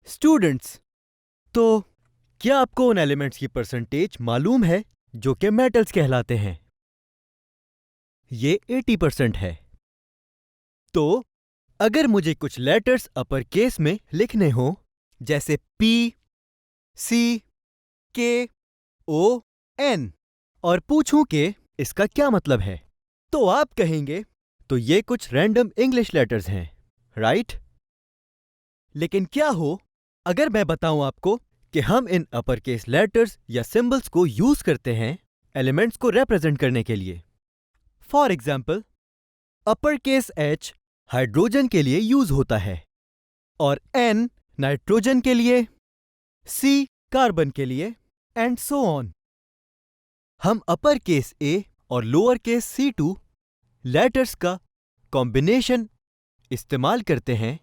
Students, तो क्या आपको उन एलिमेंट्स की परसेंटेज मालूम है जो कि मेटल्स कहलाते हैं? ये 80% है। तो अगर मुझे कुछ लेटर्स अपर केस में लिखने हो, जैसे P, C, K, O, N, और पूछूं कि इसका क्या मतलब है, तो आप कहेंगे तो ये कुछ रैंडम इंग्लिश लेटर्स हैं, राइट? लेकिन क्या हो अगर मैं बताऊं आपको कि हम इन अपर केस लेटर्स या सिंबल्स को यूज करते हैं एलिमेंट्स को रिप्रेजेंट करने के लिए। For example, upper case H hydrogen के लिए यूज होता है और N नाइट्रोजन के लिए, C कार्बन के लिए, एंड सो ऑन। हम अपर केस A और लोअर केस C2 लेटर्स का कॉम्बिनेशन इस्तेमाल करते हैं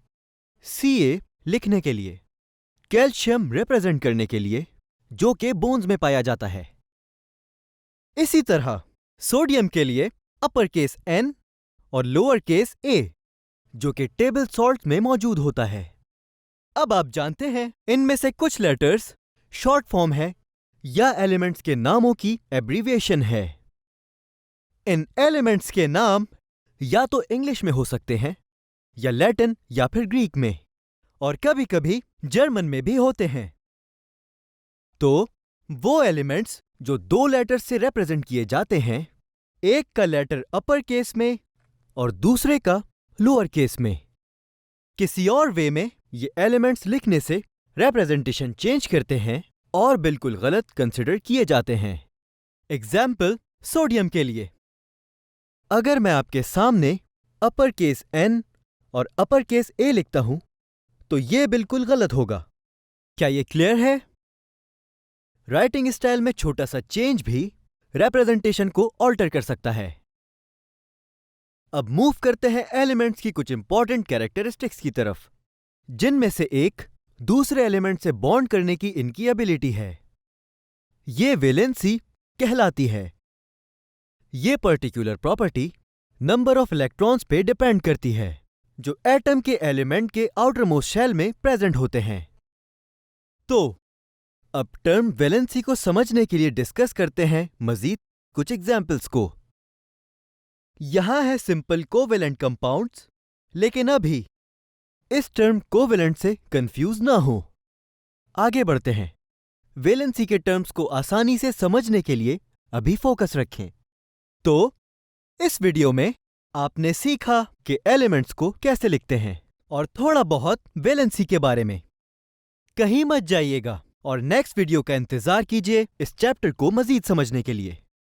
Ca लिखने के लिए, कैल्शियम रिप्रेजेंट करने के लिए, जो कि बोन्स में पाया जाता है। इसी तरह सोडियम के लिए अपर केस N और लोअर केस A, जो कि टेबल सॉल्ट में मौजूद होता है। अब आप जानते हैं इनमें से कुछ लेटर्स शॉर्ट फॉर्म है या एलिमेंट्स के नामों की एब्रीविएशन है। इन एलिमेंट्स के नाम या तो इंग्लिश में हो सकते हैं या लैटिन या फिर ग्रीक में, और कभी कभी जर्मन में भी होते हैं। तो वो एलिमेंट्स जो दो लेटर्स से रिप्रेजेंट किए जाते हैं, एक का लेटर अपर केस में और दूसरे का लोअर केस में, किसी और वे में ये एलिमेंट्स लिखने से रिप्रेजेंटेशन चेंज करते हैं और बिल्कुल गलत कंसिडर किए जाते हैं। एग्जाम्पल सोडियम के लिए, अगर मैं आपके सामने अपर केस N और अपर केस A लिखता हूं तो यह बिल्कुल गलत होगा। क्या यह क्लियर है? राइटिंग स्टाइल में छोटा सा चेंज भी रिप्रेजेंटेशन को ऑल्टर कर सकता है। अब मूव करते हैं एलिमेंट्स की कुछ इंपॉर्टेंट कैरेक्टरिस्टिक्स की तरफ, जिनमें से एक दूसरे एलिमेंट से बॉन्ड करने की इनकी एबिलिटी है। यह वैलेंसी कहलाती है। यह particular property number of electrons पे डिपेंड करती है जो एटम के एलिमेंट के आउटर मोस्ट शेल में प्रेजेंट होते हैं। तो अब टर्म वैलेंसी को समझने के लिए डिस्कस करते हैं मजीद कुछ एग्जाम्पल्स को। यहां है सिंपल कोवेलेंट कंपाउंड्स, लेकिन अभी इस टर्म कोवेलेंट से कंफ्यूज ना हो। आगे बढ़ते हैं। वैलेंसी के टर्म्स को आसानी से समझने के लिए अभी फोकस रखें। तो इस वीडियो में आपने सीखा कि एलिमेंट्स को कैसे लिखते हैं और थोड़ा बहुत वैलेंसी के बारे में। कहीं मत जाइएगा और नेक्स्ट वीडियो का इंतजार कीजिए इस चैप्टर को मजीद समझने के लिए।